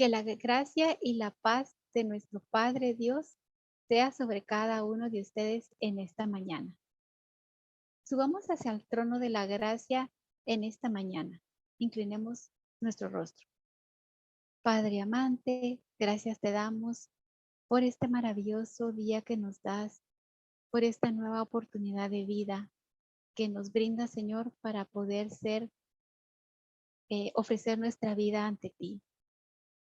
Que la gracia y la paz de nuestro Padre Dios sea sobre cada uno de ustedes en esta mañana. Subamos hacia el trono de la gracia en esta mañana. Inclinemos nuestro rostro. Padre amante, gracias te damos por este maravilloso día que nos das, por esta nueva oportunidad de vida que nos brinda, Señor, para poder ofrecer nuestra vida ante ti.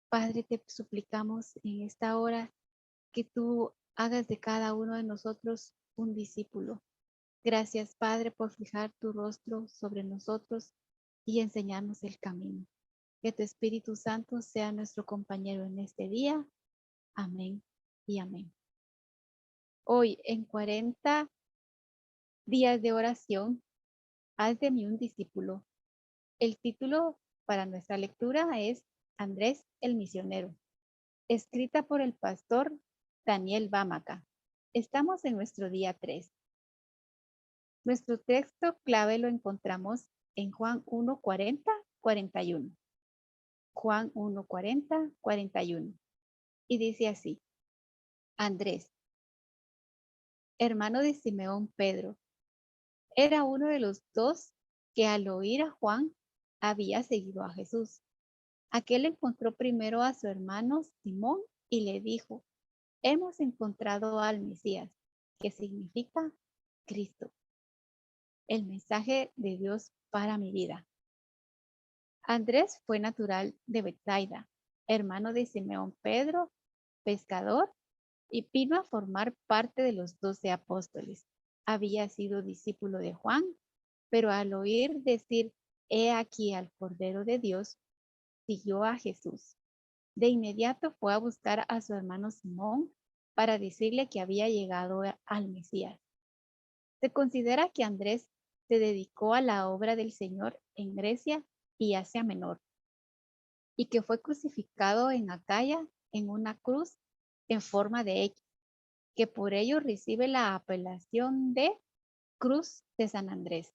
Padre, te suplicamos en esta hora que tú hagas de cada uno de nosotros un discípulo. Gracias, Padre, por fijar tu rostro sobre nosotros y enseñarnos el camino. Que tu Espíritu Santo sea nuestro compañero en este día. Amén y amén. Hoy, en 40 días de oración, haz de mí un discípulo. El título para nuestra lectura es Andrés el misionero, escrita por el pastor Daniel Bámaca. Estamos en nuestro día 3. Nuestro texto clave lo encontramos en Juan 1:40, 41. Juan 1:40, 41. Y dice así: Andrés, hermano de Simeón Pedro, era uno de los dos que al oír a Juan había seguido a Jesús. Aquel encontró primero a su hermano Simón y le dijo: hemos encontrado al Mesías, que significa Cristo, el mensaje de Dios para mi vida. Andrés fue natural de Betsaida, hermano de Simeón Pedro, pescador, y vino a formar parte de los 12 apóstoles. Había sido discípulo de Juan, pero al oír decir, he aquí al Cordero de Dios, siguió a Jesús. De inmediato fue a buscar a su hermano Simón para decirle que había llegado al Mesías. Se considera que Andrés se dedicó a la obra del Señor en Grecia y Asia Menor, y que fue crucificado en Acaya en una cruz en forma de X, que por ello recibe la apelación de Cruz de San Andrés.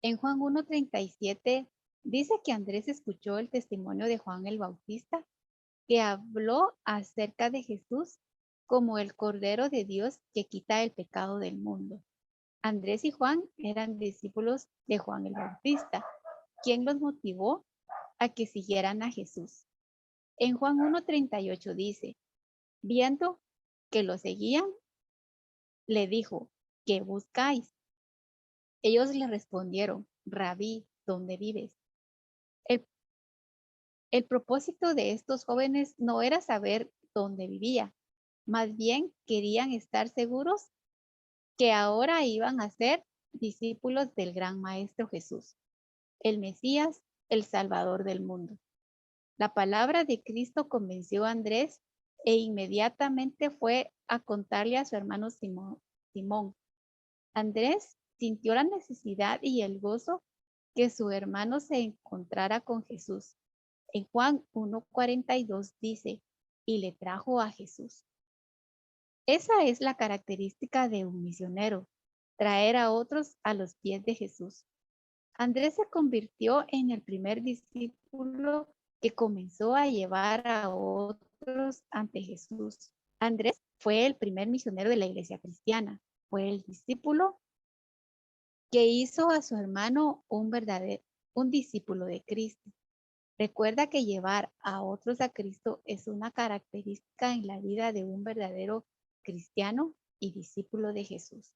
En Juan 1:37 dice que Andrés escuchó el testimonio de Juan el Bautista, que habló acerca de Jesús como el Cordero de Dios que quita el pecado del mundo. Andrés y Juan eran discípulos de Juan el Bautista, quien los motivó a que siguieran a Jesús. En Juan 1:38 dice, viendo que lo seguían, le dijo, ¿qué buscáis? Ellos le respondieron, Rabí, ¿dónde vives? El, el propósito de estos jóvenes no era saber dónde vivía, más bien querían estar seguros que ahora iban a ser discípulos del gran Maestro Jesús, el Mesías, el Salvador del mundo. La palabra de Cristo convenció a Andrés e inmediatamente fue a contarle a su hermano Simón. Andrés sintió la necesidad y el gozo que su hermano se encontrara con Jesús. En Juan 1:42 dice, y le trajo a Jesús. Esa es la característica de un misionero, traer a otros a los pies de Jesús. Andrés se convirtió en el primer discípulo que comenzó a llevar a otros ante Jesús. Andrés fue el primer misionero de la iglesia cristiana. Fue el discípulo que hizo a su hermano un discípulo de Cristo. Recuerda que llevar a otros a Cristo es una característica en la vida de un verdadero cristiano y discípulo de Jesús.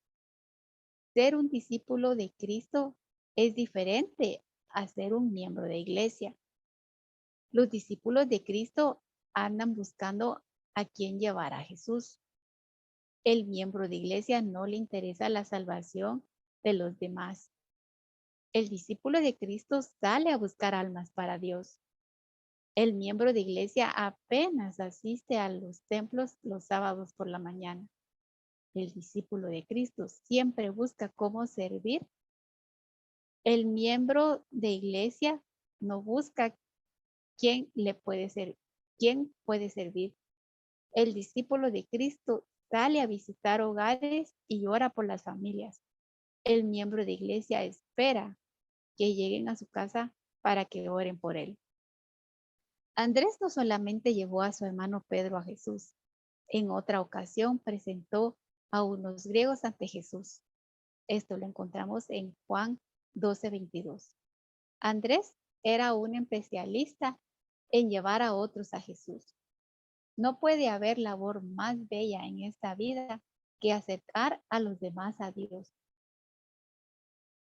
Ser un discípulo de Cristo es diferente a ser un miembro de iglesia. Los discípulos de Cristo andan buscando a quién llevar a Jesús. El miembro de iglesia no le interesa la salvación de los demás. El discípulo de Cristo sale a buscar almas para Dios. El miembro de iglesia apenas asiste a los templos los sábados por la mañana. El discípulo de Cristo siempre busca cómo servir. El miembro de iglesia no busca quién puede servir. El discípulo de Cristo sale a visitar hogares y ora por las familias. El miembro de iglesia espera que lleguen a su casa para que oren por él. Andrés no solamente llevó a su hermano Pedro a Jesús, en otra ocasión presentó a unos griegos ante Jesús. Esto lo encontramos en Juan 12:22. Andrés era un especialista en llevar a otros a Jesús. No puede haber labor más bella en esta vida que acercar a los demás a Dios,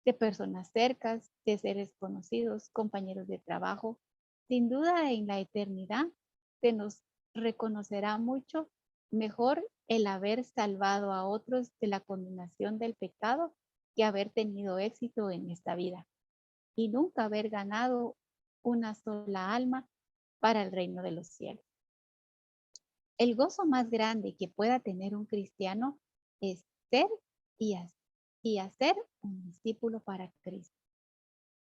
de personas cercas, de seres conocidos, compañeros de trabajo. Sin duda, en la eternidad se nos reconocerá mucho mejor el haber salvado a otros de la condenación del pecado que haber tenido éxito en esta vida y nunca haber ganado una sola alma para el reino de los cielos. El gozo más grande que pueda tener un cristiano es ser y hacer un discípulo para Cristo.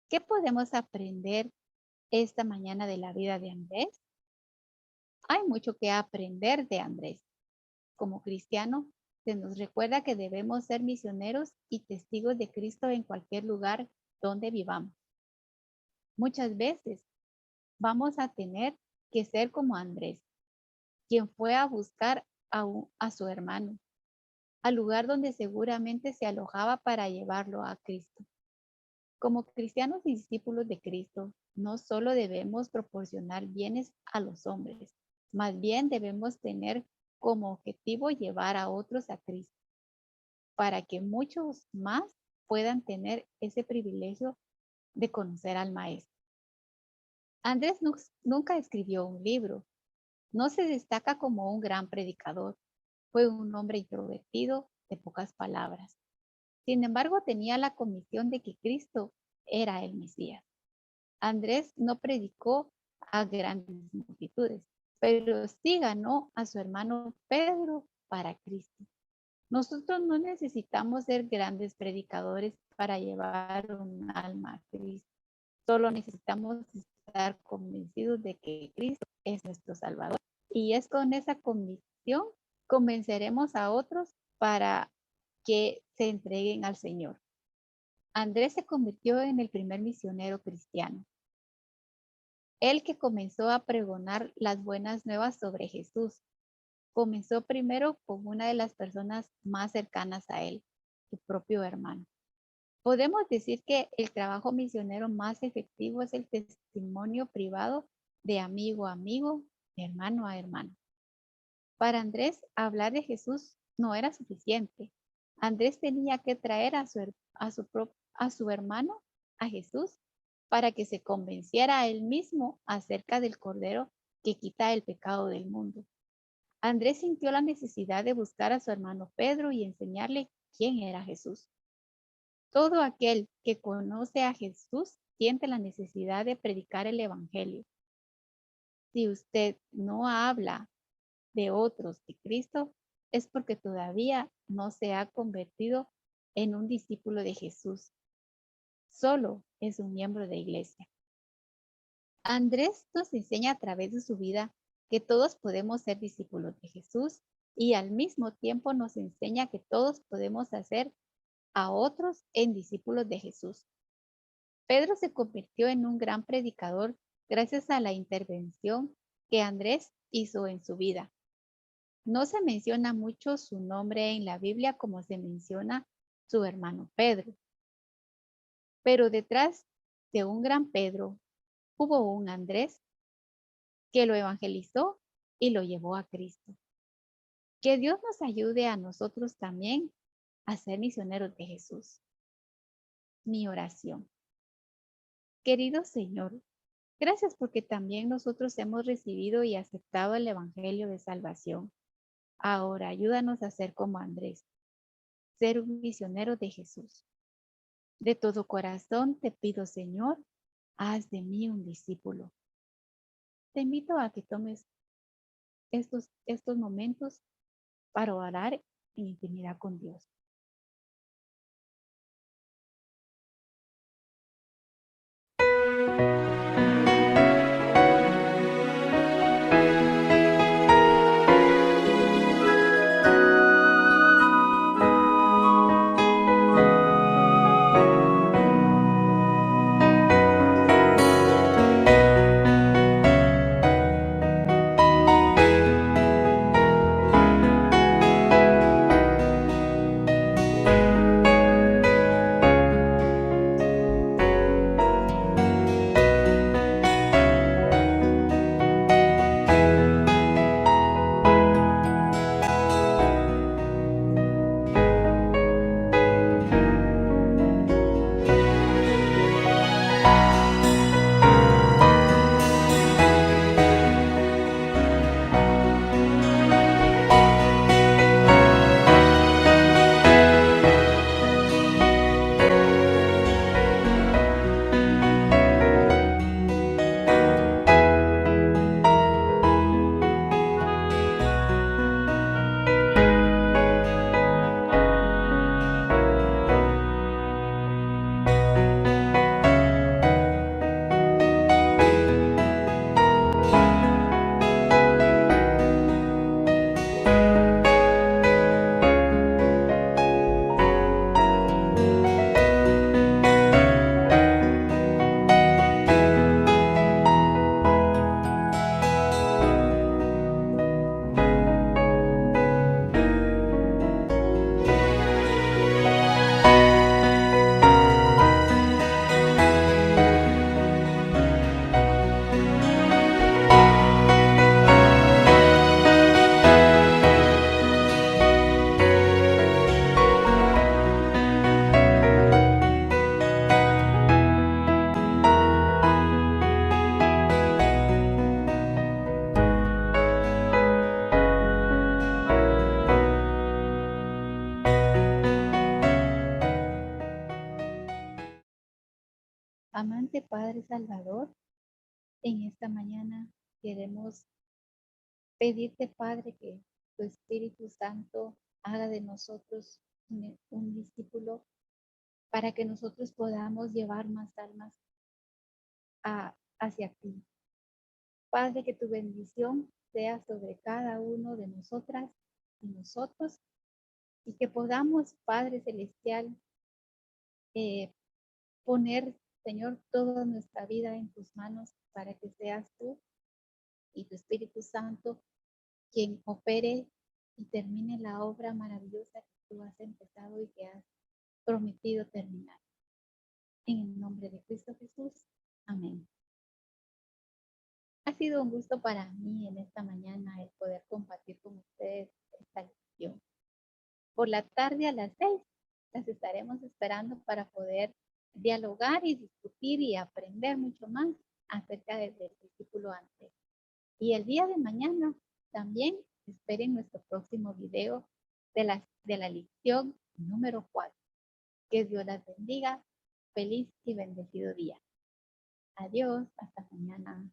¿Qué podemos aprender esta mañana de la vida de Andrés? Hay mucho que aprender de Andrés. Como cristiano, se nos recuerda que debemos ser misioneros y testigos de Cristo en cualquier lugar donde vivamos. Muchas veces vamos a tener que ser como Andrés, quien fue a buscar a su hermano, al lugar donde seguramente se alojaba para llevarlo a Cristo. Como cristianos y discípulos de Cristo, no solo debemos proporcionar bienes a los hombres, más bien debemos tener como objetivo llevar a otros a Cristo, para que muchos más puedan tener ese privilegio de conocer al Maestro. Andrés nunca escribió un libro, no se destaca como un gran predicador, fue un hombre introvertido, de pocas palabras. Sin embargo, tenía la convicción de que Cristo era el Mesías. Andrés no predicó a grandes multitudes, pero sí ganó a su hermano Pedro para Cristo. Nosotros no necesitamos ser grandes predicadores para llevar un alma a Cristo. Solo necesitamos estar convencidos de que Cristo es nuestro Salvador. Y es con esa convicción convenceremos a otros para que se entreguen al Señor. Andrés se convirtió en el primer misionero cristiano. Él que comenzó a pregonar las buenas nuevas sobre Jesús. Comenzó primero con una de las personas más cercanas a él, su propio hermano. Podemos decir que el trabajo misionero más efectivo es el testimonio privado de amigo a amigo, de hermano a hermano. Para Andrés, hablar de Jesús no era suficiente. Andrés tenía que traer a su hermano, a Jesús, para que se convenciera a él mismo acerca del Cordero que quita el pecado del mundo. Andrés sintió la necesidad de buscar a su hermano Pedro y enseñarle quién era Jesús. Todo aquel que conoce a Jesús siente la necesidad de predicar el Evangelio. Si usted no habla de otros de Cristo, es porque todavía no se ha convertido en un discípulo de Jesús. Solo es un miembro de iglesia. Andrés nos enseña a través de su vida que todos podemos ser discípulos de Jesús y al mismo tiempo nos enseña que todos podemos hacer a otros en discípulos de Jesús. Pedro se convirtió en un gran predicador gracias a la intervención que Andrés hizo en su vida. No se menciona mucho su nombre en la Biblia como se menciona su hermano Pedro. Pero detrás de un gran Pedro hubo un Andrés que lo evangelizó y lo llevó a Cristo. Que Dios nos ayude a nosotros también a ser misioneros de Jesús. Mi oración. Querido Señor, gracias porque también nosotros hemos recibido y aceptado el Evangelio de salvación. Ahora ayúdanos a ser como Andrés, ser un misionero de Jesús. De todo corazón te pido, Señor, haz de mí un discípulo. Te invito a que tomes estos momentos para orar en intimidad con Dios. Amante Padre Salvador, en esta mañana queremos pedirte, Padre, que tu Espíritu Santo haga de nosotros un discípulo para que nosotros podamos llevar más almas hacia ti. Padre, que tu bendición sea sobre cada uno de nosotras y nosotros, y que podamos, Padre Celestial, eh, poner, Señor, toda nuestra vida en tus manos para que seas tú y tu Espíritu Santo quien opere y termine la obra maravillosa que tú has empezado y que has prometido terminar. En el nombre de Cristo Jesús. Amén. Ha sido un gusto para mí en esta mañana el poder compartir con ustedes esta lección. Por la tarde a las 6 las estaremos esperando para poder dialogar y discutir y aprender mucho más acerca del discípulo antes. Y el día de mañana también esperen nuestro próximo video de la lección número 4. Que Dios las bendiga. Feliz y bendecido día. Adiós, hasta mañana.